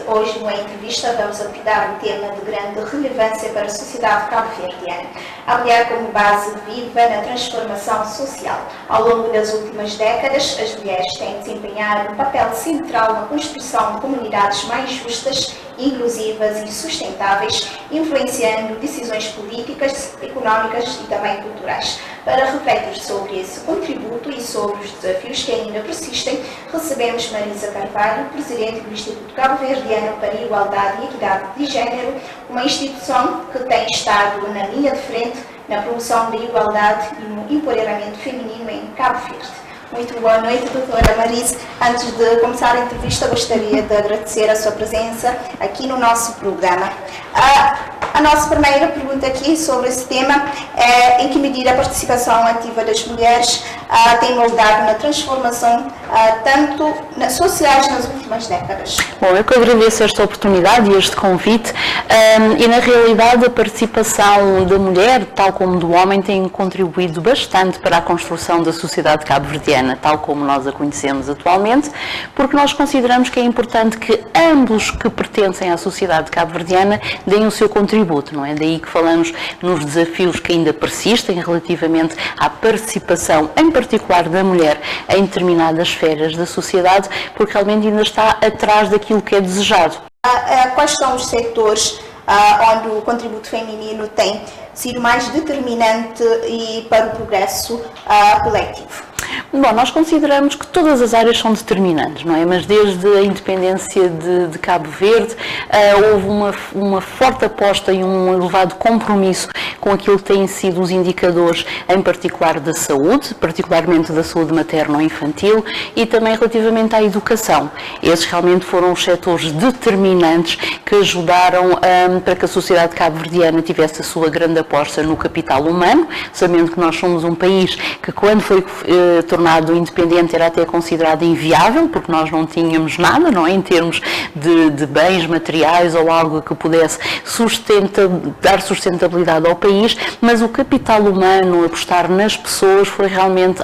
Hoje, numa entrevista, vamos abordar um tema de grande relevância para a sociedade cabo-verdiana. A mulher como base viva na transformação social. Ao longo das últimas décadas, as mulheres têm desempenhado um papel central na construção de comunidades mais justas, inclusivas e sustentáveis, influenciando decisões políticas, económicas e também culturais. Para refletir sobre esse contributo e sobre os desafios que ainda persistem, recebemos Marisa Carvalho, presidente do Instituto Cabo-Verdiano para a Igualdade e Equidade de Gênero, uma instituição que tem estado na linha de frente na promoção da igualdade e no empoderamento feminino em Cabo Verde. Muito boa noite, doutora Marisa. Antes de começar a entrevista, gostaria de agradecer a sua presença aqui no nosso programa. A nossa primeira pergunta aqui sobre esse tema é em que medida a participação ativa das mulheres tem moldado na transformação tanto sociais nas últimas décadas. Bom, eu que agradeço esta oportunidade e este convite e na realidade a participação da mulher, tal como do homem, tem contribuído bastante para a construção da sociedade cabo-verdiana, tal como nós a conhecemos atualmente, porque nós consideramos que é importante que ambos que pertencem à sociedade cabo-verdiana deem o seu contributo, não é? Daí que falamos nos desafios que ainda persistem relativamente à participação, em particular da mulher, em determinadas esferas da sociedade, porque realmente ainda está atrás daquilo que é desejado. Quais são os setores onde o contributo feminino tem sido mais determinante e para o progresso coletivo? Bom, nós consideramos que todas as áreas são determinantes, não é? Mas desde a independência de Cabo Verde houve uma forte aposta e um elevado compromisso com aquilo que têm sido os indicadores, em particular da saúde, particularmente da saúde materno-infantil e também relativamente à educação. Esses realmente foram os setores determinantes que ajudaram para que a sociedade cabo-verdiana tivesse a sua grande aposta no capital humano, sabendo que nós somos um país que quando foi tornado independente era até considerado inviável, porque nós não tínhamos nada, não é? Em termos de bens materiais ou algo que pudesse dar sustentabilidade ao país, mas o capital humano, apostar nas pessoas, foi realmente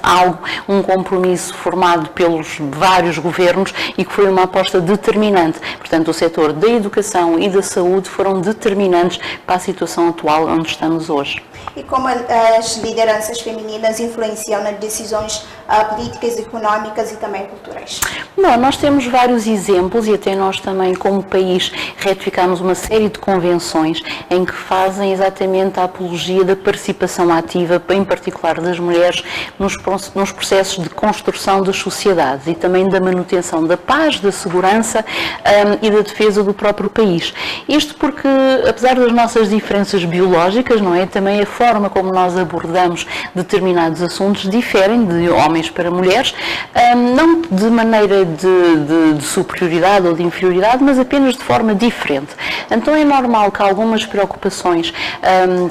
um compromisso formado pelos vários governos e que foi uma aposta determinante. Portanto, o setor da educação e da saúde foram determinantes para a situação atual onde estamos hoje. E como as lideranças femininas influenciam nas decisões políticas, económicas e também culturais? Bom, nós temos vários exemplos e até nós também, como país, ratificamos uma série de convenções em que fazem exatamente a apologia da participação ativa, em particular das mulheres, nos processos de construção das sociedades e também da manutenção da paz, da segurança e da defesa do próprio país. Isto porque, apesar das nossas diferenças biológicas, não é, também a forma como nós abordamos determinados assuntos diferem de homens para mulheres, não de maneira de superioridade ou de inferioridade, mas apenas de forma diferente. Então é normal que algumas preocupações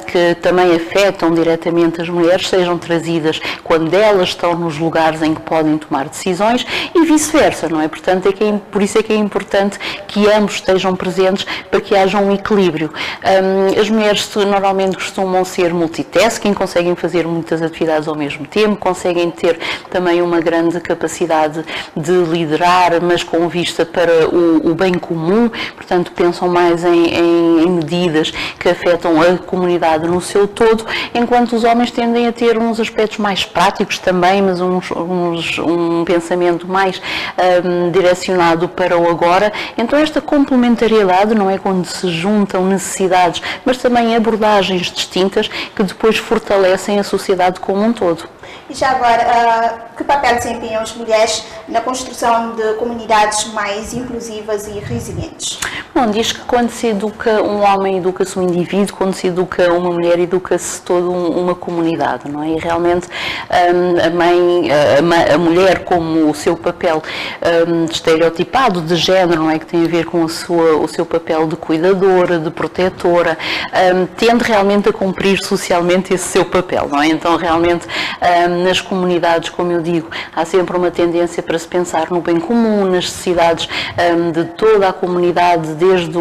que também afetam diretamente as mulheres sejam trazidas quando elas estão nos lugares em que podem tomar decisões e vice-versa, não é? Portanto, por isso é que é importante que ambos estejam presentes para que haja um equilíbrio. As mulheres normalmente costumam ser multitasking, conseguem fazer muitas atividades ao mesmo tempo, conseguem ter também uma grande capacidade de liderar, mas com vista para o bem comum, portanto pensam mais em medidas que afetam a comunidade no seu todo, enquanto os homens tendem a ter uns aspectos mais práticos também, mas um pensamento mais direcionado para o agora. Então esta complementariedade, não é, quando se juntam necessidades, mas também abordagens distintas que depois fortalecem a sociedade como um todo. E já agora, que papel desempenham as mulheres na construção de comunidades mais inclusivas e resilientes? Bom, diz que quando se educa um homem, educa-se um indivíduo, quando se educa uma mulher, educa-se toda uma comunidade, não é? E realmente a mulher, como o seu papel estereotipado de género, não é? Que tem a ver com o seu papel de cuidadora, de protetora, tende realmente a cumprir socialmente esse seu papel, não é? Então realmente nas comunidades, como eu digo, há sempre uma tendência para se pensar no bem comum, nas necessidades de toda a comunidade desde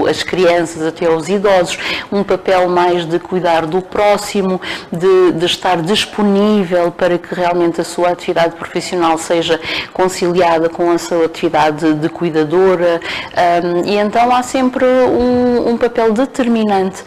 as crianças até aos idosos, um papel mais de cuidar do próximo, de estar disponível para que realmente a sua atividade profissional seja conciliada com a sua atividade de cuidadora, e então há sempre um papel determinante,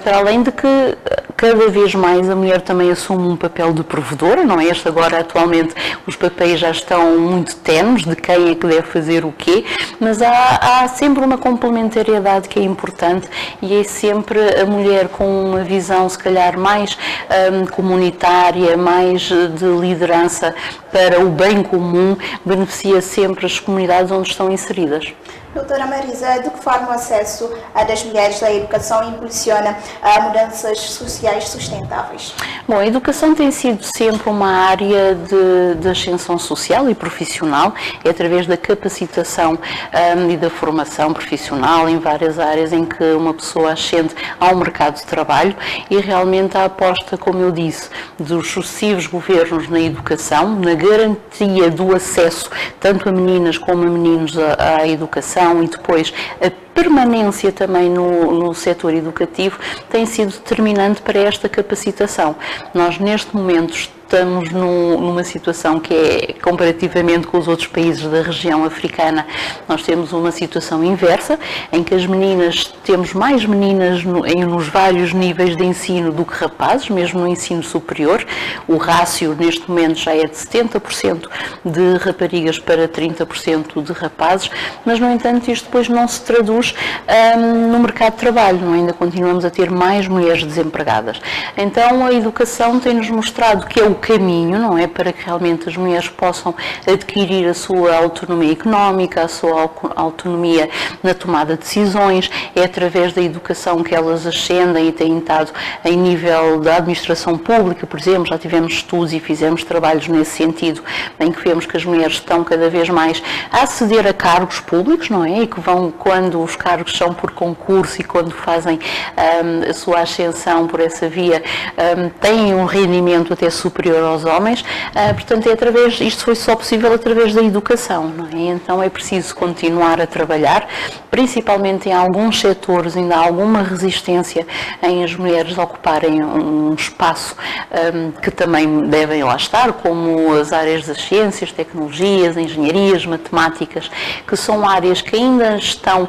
para além de que cada vez mais a mulher também assume um papel de provedora, não é? Este agora atualmente os papéis já estão muito tenues de quem é que deve fazer o quê, mas há sempre uma complementariedade que é importante, e é sempre a mulher com uma visão se calhar mais comunitária, mais de liderança para o bem comum, beneficia sempre as comunidades onde estão inseridas. Doutora Marisa, de que forma o acesso das mulheres à educação impulsiona mudanças sociais sustentáveis? Bom, a educação tem sido sempre uma área de ascensão social e profissional, é através da capacitação e da formação profissional em várias áreas em que uma pessoa ascende ao mercado de trabalho, e realmente a aposta, como eu disse, dos sucessivos governos na educação, na garantia do acesso tanto a meninas como a meninos à educação, e depois a permanência também no setor educativo, tem sido determinante para esta capacitação. Nós, neste momento, estamos numa situação que é, comparativamente com os outros países da região africana, nós temos uma situação inversa, em que as meninas, temos mais meninas nos vários níveis de ensino do que rapazes, mesmo no ensino superior. O rácio, neste momento, já é de 70% de raparigas para 30% de rapazes, mas, no entanto, isto depois não se traduz no mercado de trabalho, não é? Ainda continuamos a ter mais mulheres desempregadas. Então, a educação tem-nos mostrado que é o caminho, não é? Para que realmente as mulheres possam adquirir a sua autonomia económica, a sua autonomia na tomada de decisões. É através da educação que elas ascendem e têm estado em nível da administração pública, por exemplo. Já tivemos estudos e fizemos trabalhos nesse sentido, em que vemos que as mulheres estão cada vez mais a aceder a cargos públicos, não é? E que vão, quando os cargos são por concurso e quando fazem a sua ascensão por essa via, têm um rendimento até superior aos homens. Portanto, isto foi só possível através da educação, não é? Então é preciso continuar a trabalhar, principalmente em alguns setores ainda há alguma resistência em as mulheres ocuparem um espaço que também devem lá estar, como as áreas das ciências, tecnologias, engenharias, matemáticas, que são áreas que ainda estão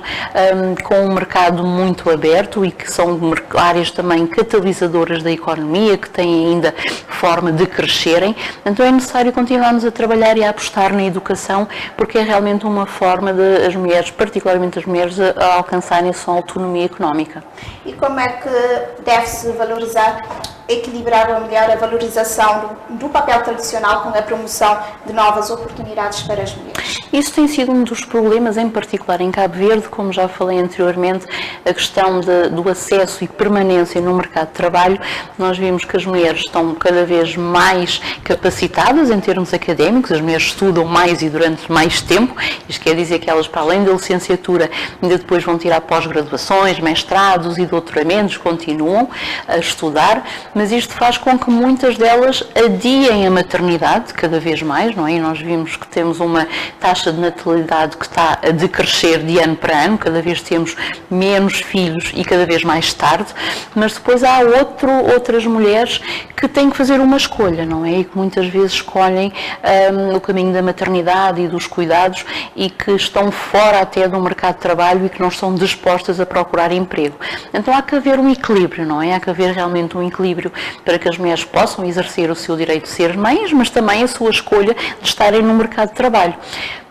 com um mercado muito aberto e que são áreas também catalisadoras da economia, que têm ainda forma de crescerem. Então é necessário continuarmos a trabalhar e a apostar na educação, porque é realmente uma forma de as mulheres, particularmente as mulheres, a alcançarem a sua autonomia económica. E como é que deve-se valorizar, equilibrar ou melhor a valorização do papel tradicional com a promoção de novas oportunidades para as mulheres? Isso tem sido um dos problemas, em particular em Cabo Verde, como já falei anteriormente, a questão do acesso e permanência no mercado de trabalho. Nós vimos que as mulheres estão cada vez mais capacitadas em termos académicos, as mulheres estudam mais e durante mais tempo. Isto quer dizer que elas, para além da licenciatura, ainda depois vão tirar pós-graduações, mestrados e doutoramentos, continuam a estudar, mas isto faz com que muitas delas adiem a maternidade cada vez mais, não é? E nós vimos que temos uma taxa de natalidade que está a decrescer de ano para ano, cada vez temos menos filhos e cada vez mais tarde, mas depois há outras mulheres que têm que fazer uma escolha, não é? E que muitas vezes escolhem o caminho da maternidade e dos cuidados e que estão fora até do mercado de trabalho e que não estão dispostas a procurar emprego. Então há que haver um equilíbrio, não é? Há que haver realmente um equilíbrio para que as mulheres possam exercer o seu direito de ser mães, mas também a sua escolha de estarem no mercado de trabalho.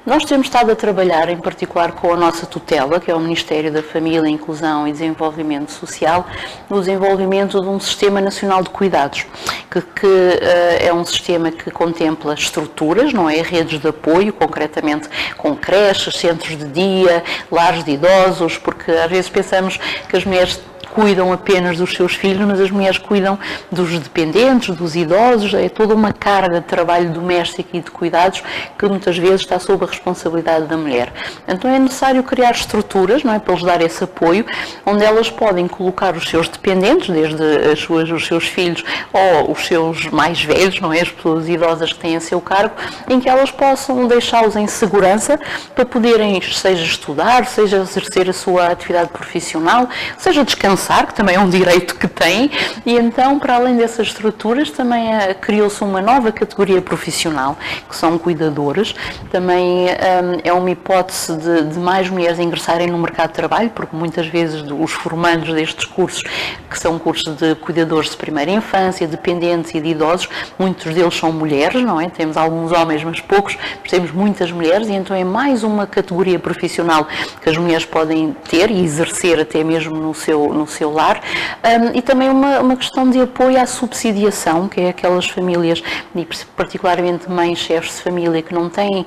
Nós temos estado a trabalhar, em particular com a nossa tutela, que é o Ministério da Família, Inclusão e Desenvolvimento Social, no desenvolvimento de um Sistema Nacional de Cuidados, que é um sistema que contempla estruturas, não é? Redes de apoio, concretamente com creches, centros de dia, lares de idosos, porque às vezes pensamos que as mulheres cuidam apenas dos seus filhos, mas as mulheres cuidam dos dependentes, dos idosos, é toda uma carga de trabalho doméstico e de cuidados que muitas vezes está sob a responsabilidade da mulher. Então é necessário criar estruturas, não é, para lhes dar esse apoio, onde elas podem colocar os seus dependentes, desde os seus filhos ou os seus mais velhos, não é, as pessoas idosas que têm a seu cargo, em que elas possam deixá-los em segurança para poderem, seja estudar, seja exercer a sua atividade profissional, seja descansar, que também é um direito que têm, e então, para além dessas estruturas, também criou-se uma nova categoria profissional, que são cuidadoras. Também é uma hipótese de mais mulheres ingressarem no mercado de trabalho, porque muitas vezes os formandos destes cursos, que são cursos de cuidadores de primeira infância, dependentes e de idosos, muitos deles são mulheres, não é? Temos alguns homens, mas poucos, mas temos muitas mulheres, e então é mais uma categoria profissional que as mulheres podem ter e exercer até mesmo no seu lar, e também uma questão de apoio à subsidiação, que é aquelas famílias, e particularmente mães, chefes de família, que não têm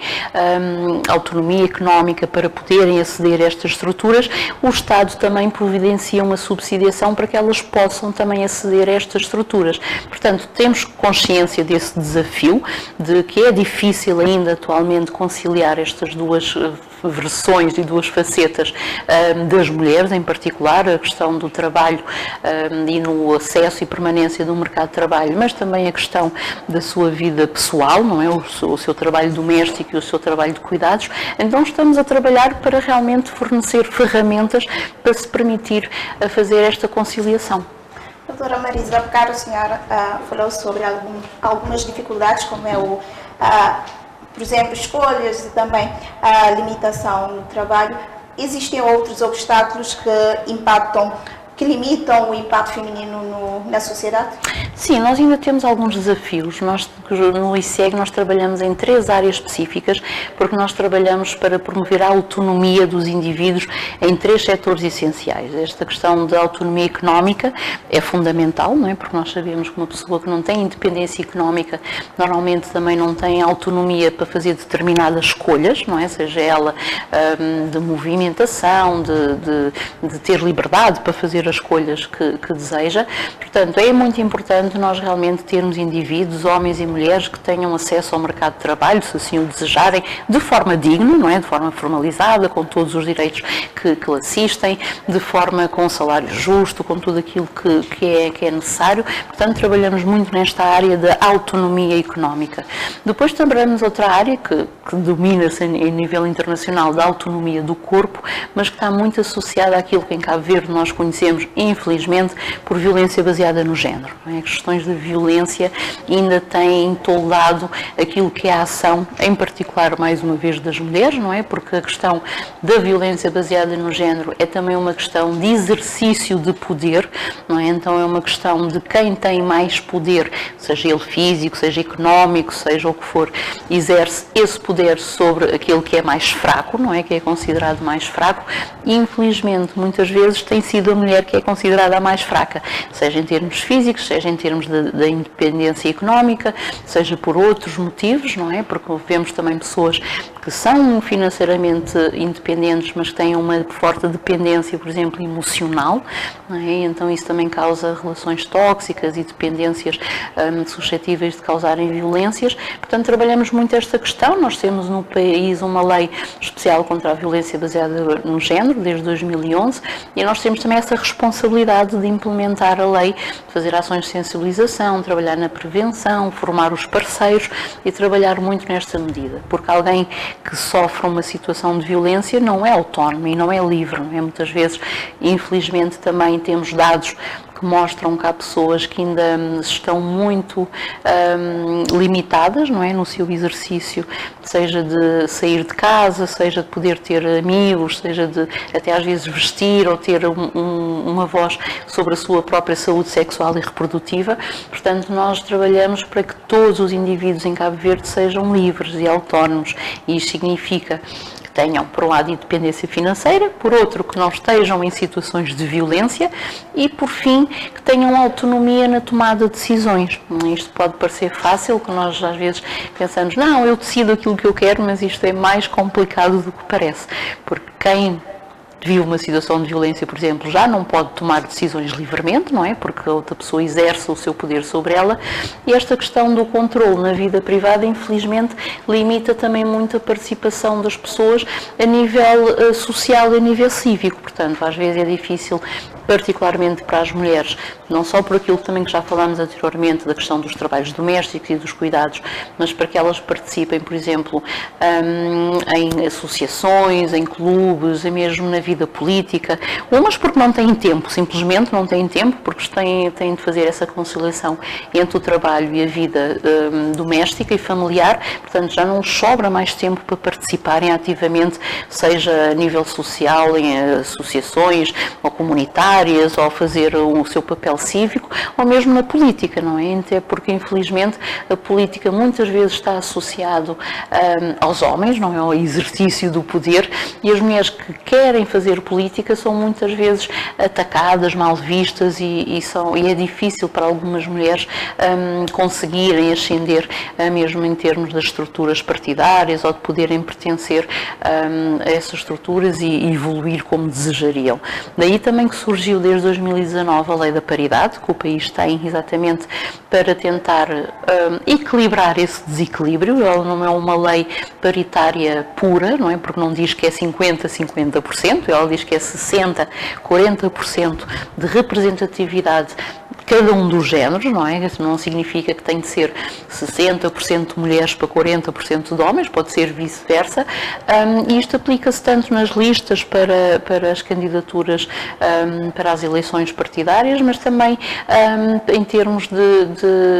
autonomia económica para poderem aceder a estas estruturas. O Estado também providencia uma subsidiação para que elas possam também aceder a estas estruturas. Portanto, temos consciência desse desafio, de que é difícil ainda atualmente conciliar estas duas versões e duas facetas das mulheres, em particular a questão do trabalho e no acesso e permanência do mercado de trabalho, mas também a questão da sua vida pessoal, não é? O seu trabalho doméstico e o seu trabalho de cuidados. Então estamos a trabalhar para realmente fornecer ferramentas para se permitir fazer esta conciliação. Doutora Marisa, a senhora falou sobre algumas dificuldades, como é por exemplo, escolhas e também a limitação no trabalho. Existem outros obstáculos que limitam o impacto feminino na sociedade? Sim, nós ainda temos alguns desafios. Nós, no ICEG, nós trabalhamos em 3 áreas específicas, porque nós trabalhamos para promover a autonomia dos indivíduos em 3 setores essenciais. Esta questão da autonomia económica é fundamental, não é? Porque nós sabemos que uma pessoa que não tem independência económica normalmente também não tem autonomia para fazer determinadas escolhas, não é? Seja ela de movimentação, de ter liberdade para fazer as escolhas que deseja. Portanto, é muito importante nós realmente termos indivíduos, homens e mulheres, que tenham acesso ao mercado de trabalho, se assim o desejarem, de forma digna, não é? De forma formalizada, com todos os direitos que lhe assistem, de forma com um salário justo, com tudo aquilo que é necessário. Portanto, trabalhamos muito nesta área da autonomia económica. Depois trabalhamos outra área que domina-se em nível internacional, da autonomia do corpo, mas que está muito associada àquilo que em Cabo Verde nós conhecemos, infelizmente, por violência baseada no género. Não é? As questões de violência ainda têm toldado aquilo que é a ação, em particular, mais uma vez, das mulheres, não é? Porque a questão da violência baseada no género é também uma questão de exercício de poder, não é? Então é uma questão de quem tem mais poder, seja ele físico, seja económico, seja o que for, exerce esse poder sobre aquele que é mais fraco, não é? Que é considerado mais fraco, e infelizmente muitas vezes tem sido a mulher que é considerada a mais fraca, seja em termos físicos, seja em termos da independência económica, seja por outros motivos, não é? Porque vemos também pessoas que são financeiramente independentes, mas que têm uma forte dependência, por exemplo, emocional, não é? Então isso também causa relações tóxicas e dependências suscetíveis de causarem violências. Portanto, trabalhamos muito esta questão. Nós temos no país uma lei especial contra a violência baseada no género, desde 2011, e nós temos também essa responsabilidade de implementar a lei, de fazer ações de sensibilização, trabalhar na prevenção, formar os parceiros e trabalhar muito nesta medida, porque alguém que sofre uma situação de violência não é autónomo e não é livre, não é? Muitas vezes, infelizmente, também temos dados que mostram que há pessoas que ainda estão muito limitadas, não é, no seu exercício, seja de sair de casa, seja de poder ter amigos, seja de até às vezes vestir ou ter uma voz sobre a sua própria saúde sexual e reprodutiva. Portanto, nós trabalhamos para que todos os indivíduos em Cabo Verde sejam livres e autónomos, e isto significa tenham, por um lado, independência financeira, por outro, que não estejam em situações de violência e, por fim, que tenham autonomia na tomada de decisões. Isto pode parecer fácil, que nós às vezes pensamos, não, eu decido aquilo que eu quero, mas isto é mais complicado do que parece, porque quem vive uma situação de violência, por exemplo, já não pode tomar decisões livremente, não é? Porque a outra pessoa exerce o seu poder sobre ela, e esta questão do controle na vida privada, infelizmente, limita também muito a participação das pessoas a nível social e a nível cívico. Portanto, às vezes é difícil, particularmente para as mulheres, não só por aquilo também que já falámos anteriormente, da questão dos trabalhos domésticos e dos cuidados, mas para que elas participem, por exemplo, em associações, em clubes, e mesmo na vida política, umas porque não têm tempo, simplesmente não têm tempo, porque têm de fazer essa conciliação entre o trabalho e a vida doméstica e familiar, portanto já não sobra mais tempo para participarem ativamente, seja a nível social, em associações ou comunitárias, ou fazer o seu papel cívico, ou mesmo na política, não é? Até porque, infelizmente, a política muitas vezes está associado aos homens, não é? Ao exercício do poder, e as mulheres que querem fazer política são muitas vezes atacadas, mal vistas, e é difícil para algumas mulheres conseguirem ascender, mesmo em termos das estruturas partidárias, ou de poderem pertencer a essas estruturas e evoluir como desejariam. Daí também que surgiu desde 2019 a Lei da Paridade, que o país tem exatamente para tentar equilibrar esse desequilíbrio. Ela não é uma lei paritária pura, não é? Porque não diz que é 50%, ela diz que é 60-40% de representatividade cada um dos géneros, não é? Isso não significa que tem de ser 60% de mulheres para 40% de homens, pode ser vice-versa, e isto aplica-se tanto nas listas para as candidaturas para as eleições partidárias, mas também em termos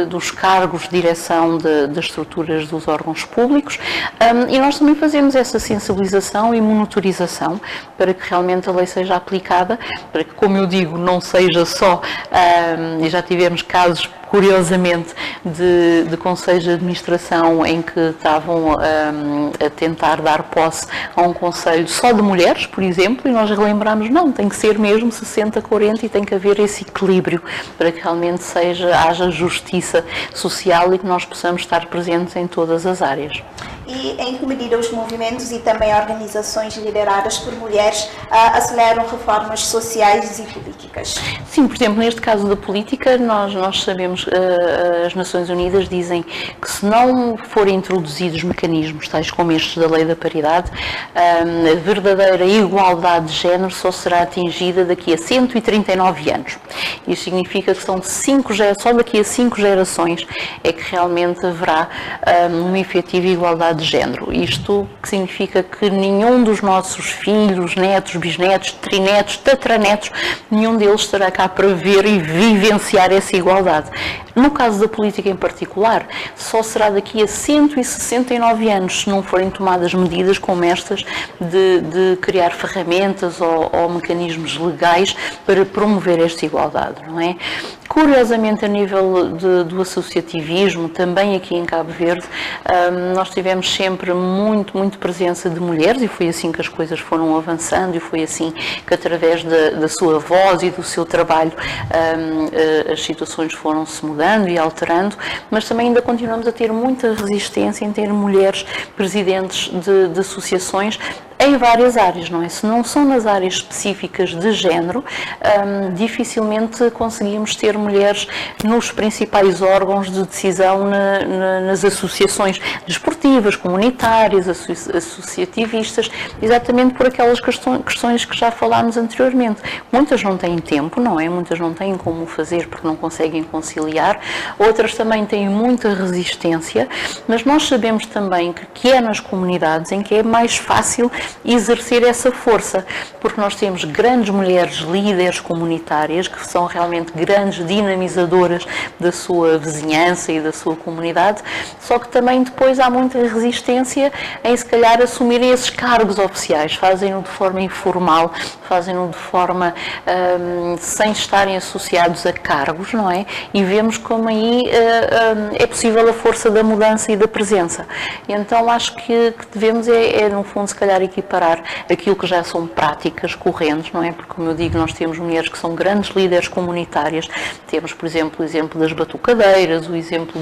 dos cargos de direção das estruturas dos órgãos públicos, e nós também fazemos essa sensibilização e monitorização para que realmente a lei seja aplicada, para que, como eu digo, não seja só e já tivemos casos, curiosamente, de conselhos de administração em que estavam a tentar dar posse a um conselho só de mulheres, por exemplo, e nós relembramos, não, tem que ser mesmo 60-40 e tem que haver esse equilíbrio para que realmente haja justiça social e que nós possamos estar presentes em todas as áreas. E em que medida os movimentos e também organizações lideradas por mulheres aceleram reformas sociais e políticas? Sim, por exemplo, neste caso da política, nós sabemos, as Nações Unidas dizem que se não forem introduzidos mecanismos tais como estes da Lei da Paridade, a verdadeira igualdade de género só será atingida daqui a 139 anos. Isso significa que só daqui a 5 gerações é que realmente haverá uma efetiva igualdade de género. Isto que significa que nenhum dos nossos filhos, netos, bisnetos, trinetos, tatranetos, nenhum deles estará cá para ver e vivenciar essa igualdade. No caso da política em particular, só será daqui a 169 anos, se não forem tomadas medidas como estas de criar ferramentas ou mecanismos legais para promover esta igualdade, não é? Curiosamente, a nível do associativismo, também aqui em Cabo Verde, nós tivemos sempre muito presença de mulheres, e foi assim que as coisas foram avançando, e foi assim que, através da sua voz e do seu trabalho, as situações foram-se mudando e alterando, mas também ainda continuamos a ter muita resistência em ter mulheres presidentes de associações em várias áreas, não é? Se não são nas áreas específicas de género, dificilmente conseguimos ter mulheres nos principais órgãos de decisão nas associações desportivas, comunitárias, associativistas, exatamente por aquelas questões que já falámos anteriormente. Muitas não têm tempo, não é? Muitas não têm como fazer porque não conseguem conciliar, outras também têm muita resistência, mas nós sabemos também que é nas comunidades em que é mais fácil exercer essa força, porque nós temos grandes mulheres líderes comunitárias que são realmente grandes dinamizadoras da sua vizinhança e da sua comunidade, só que também depois há muita resistência em, se calhar, assumirem esses cargos oficiais, fazem-no de forma informal, fazem-no de forma sem estarem associados a cargos, não é? E vemos como aí é possível a força da mudança e da presença. E então acho que devemos, no fundo, se calhar, equiparar aquilo que já são práticas correntes, não é? Porque, como eu digo, nós temos mulheres que são grandes líderes comunitárias, temos, por exemplo, o exemplo das batucadeiras, o exemplo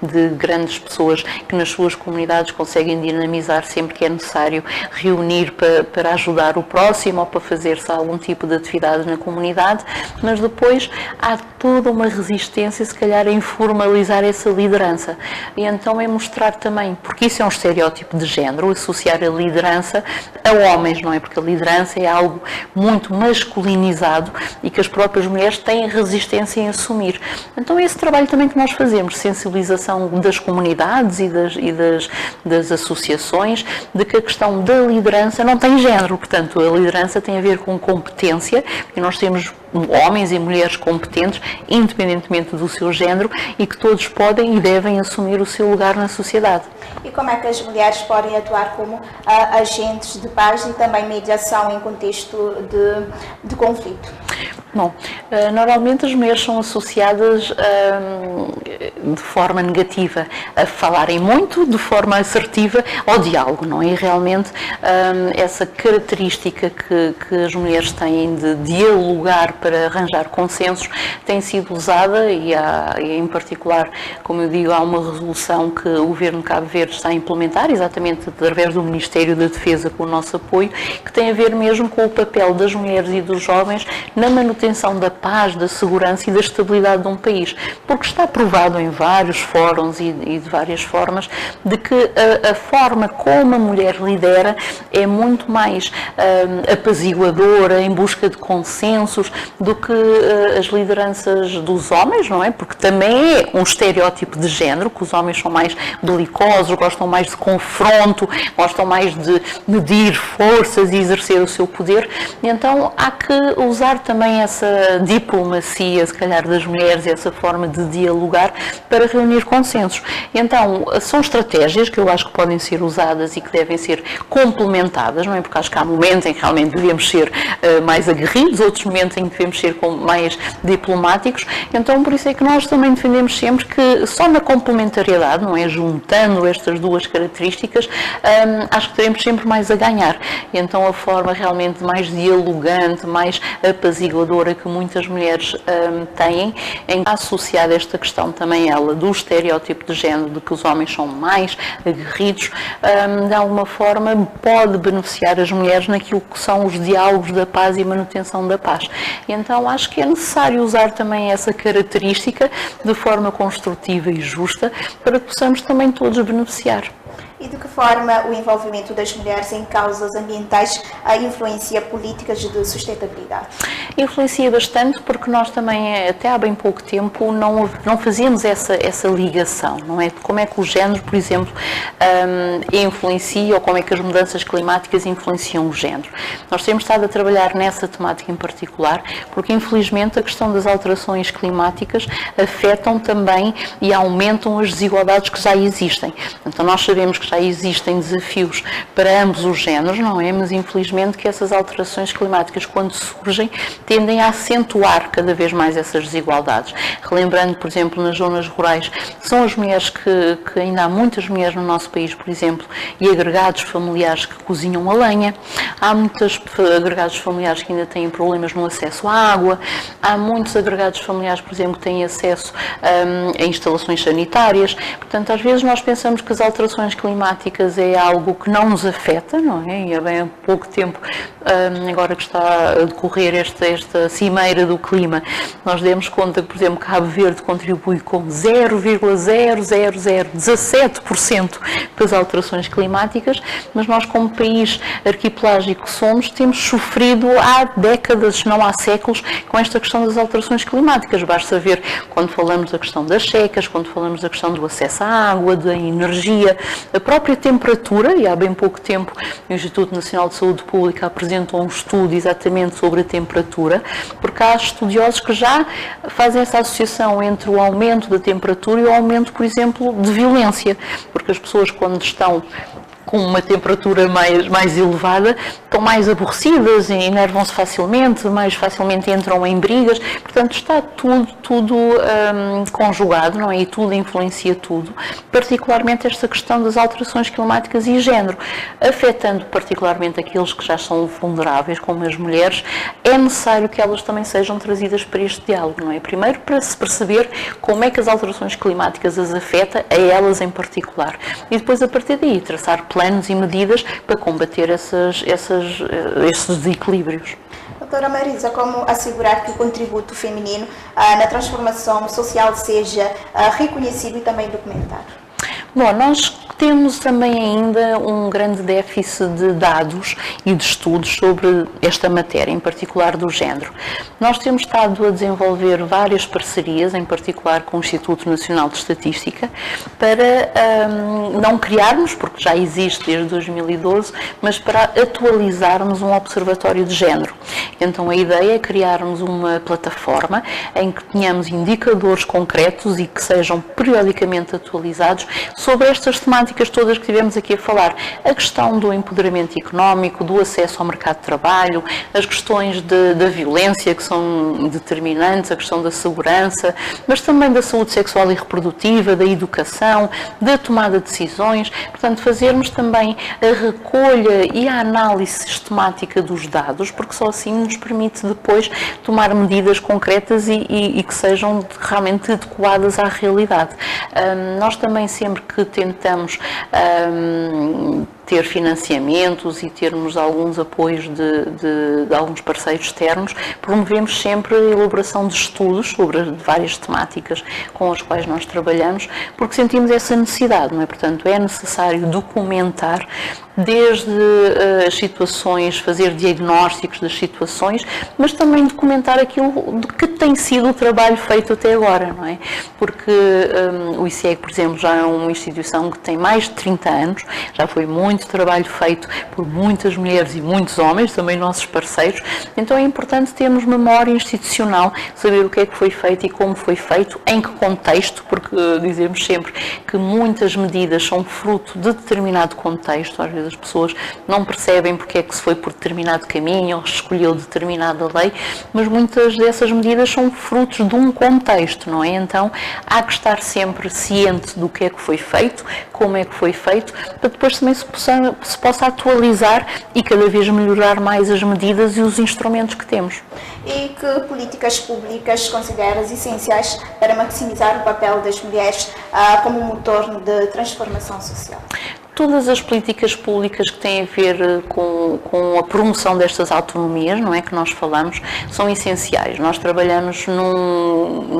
de grandes pessoas que nas suas comunidades conseguem dinamizar sempre que é necessário reunir para ajudar o próximo ou para fazer-se algum tipo de atividade na comunidade, mas depois há toda uma resistência, se calhar, em formalizar essa liderança. E então é mostrar também, porque isso é um estereótipo de género, associar a liderança a homens, não é? Porque a liderança é algo muito masculinizado e que as próprias mulheres têm resistência em assumir. Então esse trabalho também que nós fazemos, sensibilização das comunidades e das associações, de que a questão da liderança não tem género, portanto a liderança tem a ver com competência, e nós temos homens e mulheres competentes, independentemente do seu género, e que todos podem e devem assumir o seu lugar na sociedade. E como é que as mulheres podem atuar como agentes de paz e também mediação em contexto de conflito? Bom, normalmente as mulheres são associadas de forma negativa a falarem muito, de forma assertiva ao diálogo, não é? E realmente essa característica que as mulheres têm de dialogar para arranjar consensos tem sido usada e em particular, como eu digo, há uma resolução que o Governo de Cabo Verde está a implementar, exatamente através do Ministério da Defesa, com o nosso apoio, que tem a ver mesmo com o papel das mulheres e dos jovens na manutenção da paz, da segurança e da estabilidade de um país, porque está provado em vários fóruns e de várias formas de que a forma como a mulher lidera é muito mais apaziguadora, em busca de consensos, do que as lideranças dos homens, não é? Porque também é um estereótipo de género, que os homens são mais belicosos, gostam mais de confronto, gostam mais de medir forças e exercer o seu poder, e então há que usar também essa diplomacia, se calhar, das mulheres, essa forma de dialogar para reunir consensos. Então, são estratégias que eu acho que podem ser usadas e que devem ser complementadas, não é? Porque acho que há momentos em que realmente devemos ser mais aguerridos, outros momentos em que devemos ser mais diplomáticos, então por isso é que nós também defendemos sempre que só na complementariedade, não é? Juntando estas duas características, acho que teremos sempre mais a ganhar. E então a forma realmente mais dialogante, mais apaziguadora que muitas mulheres têm, em associar esta questão também ela do estereótipo de género, de que os homens são mais aguerridos, de alguma forma pode beneficiar as mulheres naquilo que são os diálogos da paz e manutenção da paz. E então acho que é necessário usar também essa característica de forma construtiva e justa para que possamos também todos beneficiar. E de que forma o envolvimento das mulheres em causas ambientais influencia políticas de sustentabilidade? Influencia bastante, porque nós também, até há bem pouco tempo, não fazíamos essa ligação, não é? Como é que o género, por exemplo, influencia, ou como é que as mudanças climáticas influenciam o género. Nós temos estado a trabalhar nessa temática em particular, porque infelizmente a questão das alterações climáticas afetam também e aumentam as desigualdades que já existem. Então nós sabemos que já existem desafios para ambos os géneros, não é? Mas infelizmente que essas alterações climáticas, quando surgem, tendem a acentuar cada vez mais essas desigualdades. Relembrando, por exemplo, nas zonas rurais, são as mulheres que ainda há muitas mulheres no nosso país, por exemplo, e agregados familiares que cozinham a lenha. Há muitos agregados familiares que ainda têm problemas no acesso à água. Há muitos agregados familiares, por exemplo, que têm acesso a instalações sanitárias. Portanto, às vezes nós pensamos que as alterações climáticas é algo que não nos afeta, não é? E há bem pouco tempo, agora que está a decorrer esta cimeira do clima, nós demos conta que, por exemplo, Cabo Verde contribui com 0,0017% para as alterações climáticas, mas nós, como país arquipelágico que somos, temos sofrido há décadas, se não há séculos, com esta questão das alterações climáticas. Basta ver quando falamos da questão das secas, quando falamos da questão do acesso à água, da energia, a própria temperatura, e há bem pouco tempo o Instituto Nacional de Saúde Pública apresentou um estudo exatamente sobre a temperatura, porque há estudiosos que já fazem essa associação entre o aumento da temperatura e o aumento, por exemplo, de violência, porque as pessoas, quando estão com uma temperatura mais elevada, estão mais aborrecidas, enervam-se facilmente, mais facilmente entram em brigas, portanto está tudo conjugado, não é? E tudo influencia tudo, particularmente esta questão das alterações climáticas e género, afetando particularmente aqueles que já são vulneráveis, como as mulheres. É necessário que elas também sejam trazidas para este diálogo, não é? Primeiro para se perceber como é que as alterações climáticas as afeta, a elas em particular, e depois a partir daí traçar planos e medidas para combater esses desequilíbrios. Doutora Marisa, como assegurar que o contributo feminino na transformação social seja reconhecido e também documentado? Bom, nós temos também ainda um grande déficit de dados e de estudos sobre esta matéria, em particular do género. Nós temos estado a desenvolver várias parcerias, em particular com o Instituto Nacional de Estatística, para não criarmos, porque já existe desde 2012, mas para atualizarmos um observatório de género. Então a ideia é criarmos uma plataforma em que tenhamos indicadores concretos e que sejam periodicamente atualizados sobre estas temáticas todas que tivemos aqui a falar. A questão do empoderamento económico, do acesso ao mercado de trabalho, as questões da violência que são determinantes, a questão da segurança, mas também da saúde sexual e reprodutiva, da educação, da tomada de decisões. Portanto, fazermos também a recolha e a análise sistemática dos dados, porque só assim nos permite depois tomar medidas concretas e que sejam realmente adequadas à realidade. Nós também sempre que tentamos ter financiamentos e termos alguns apoios de alguns parceiros externos, promovemos sempre a elaboração de estudos sobre várias temáticas com as quais nós trabalhamos, porque sentimos essa necessidade, não é? Portanto, é necessário documentar desde as situações, fazer diagnósticos das situações, mas também documentar aquilo que tem sido o trabalho feito até agora, não é? Porque o ICEG, por exemplo, já é uma instituição que tem mais de 30 anos, já foi muito trabalho feito por muitas mulheres e muitos homens, também nossos parceiros, então é importante termos memória institucional, saber o que é que foi feito e como foi feito, em que contexto, porque dizemos sempre que muitas medidas são fruto de determinado contexto, às vezes as pessoas não percebem porque é que se foi por determinado caminho ou escolheu determinada lei, mas muitas dessas medidas são frutos de um contexto, não é? Então há que estar sempre ciente do que é que foi feito, como é que foi feito, para depois também se possa atualizar e cada vez melhorar mais as medidas e os instrumentos que temos. E que políticas públicas consideras essenciais para maximizar o papel das mulheres como motor de transformação social? Todas as políticas públicas que têm a ver com a promoção destas autonomias, não é, que nós falamos, são essenciais. Nós trabalhamos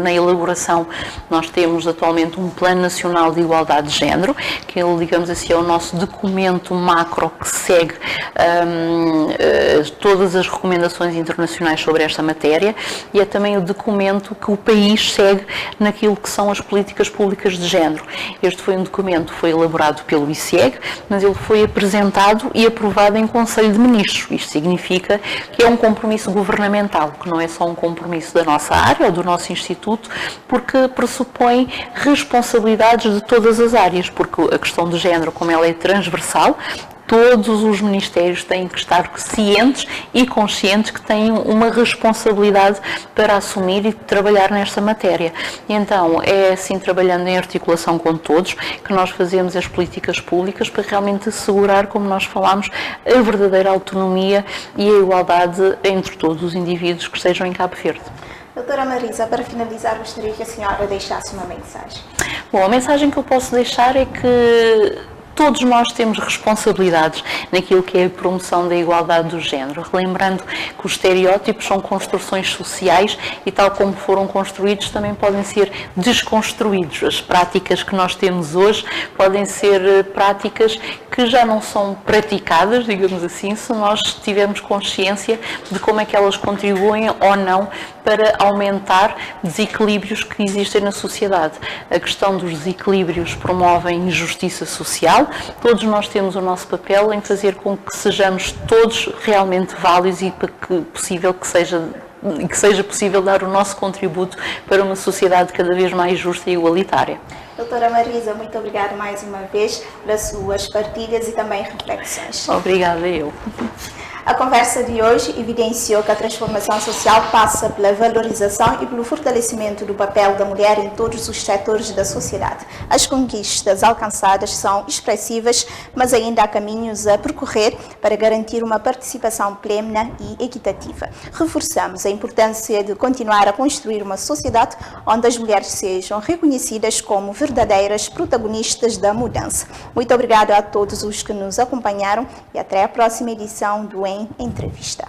na elaboração, nós temos atualmente um Plano Nacional de Igualdade de Género, que ele, digamos assim, é o nosso documento macro que segue todas as recomendações internacionais sobre esta matéria e é também o documento que o país segue naquilo que são as políticas públicas de género. Este foi um documento que foi elaborado pelo ICEG, mas ele foi apresentado e aprovado em Conselho de Ministros. Isto significa que é um compromisso governamental, que não é só um compromisso da nossa área ou do nosso instituto, porque pressupõe responsabilidades de todas as áreas, porque a questão do género, como ela é transversal, todos os ministérios têm que estar cientes e conscientes que têm uma responsabilidade para assumir e trabalhar nesta matéria. E então, é assim, trabalhando em articulação com todos, que nós fazemos as políticas públicas para realmente assegurar, como nós falámos, a verdadeira autonomia e a igualdade entre todos os indivíduos que estejam em Cabo Verde. Doutora Marisa, para finalizar, gostaria que a senhora deixasse uma mensagem. Bom, a mensagem que eu posso deixar é que todos nós temos responsabilidades naquilo que é a promoção da igualdade do género, relembrando que os estereótipos são construções sociais e, tal como foram construídos, também podem ser desconstruídos. As práticas que nós temos hoje podem ser práticas que já não são praticadas, digamos assim, se nós tivermos consciência de como é que elas contribuem ou não para aumentar desequilíbrios que existem na sociedade. A questão dos desequilíbrios promove injustiça social. Todos nós temos o nosso papel em fazer com que sejamos todos realmente válidos e para que possível que seja que seja possível dar o nosso contributo para uma sociedade cada vez mais justa e igualitária. Doutora Marisa, muito obrigada mais uma vez pelas suas partilhas e também reflexões. Obrigada eu. A conversa de hoje evidenciou que a transformação social passa pela valorização e pelo fortalecimento do papel da mulher em todos os setores da sociedade. As conquistas alcançadas são expressivas, mas ainda há caminhos a percorrer para garantir uma participação plena e equitativa. Reforçamos a importância de continuar a construir uma sociedade onde as mulheres sejam reconhecidas como verdadeiras protagonistas da mudança. Muito obrigada a todos os que nos acompanharam e até a próxima edição do Em Entrevista.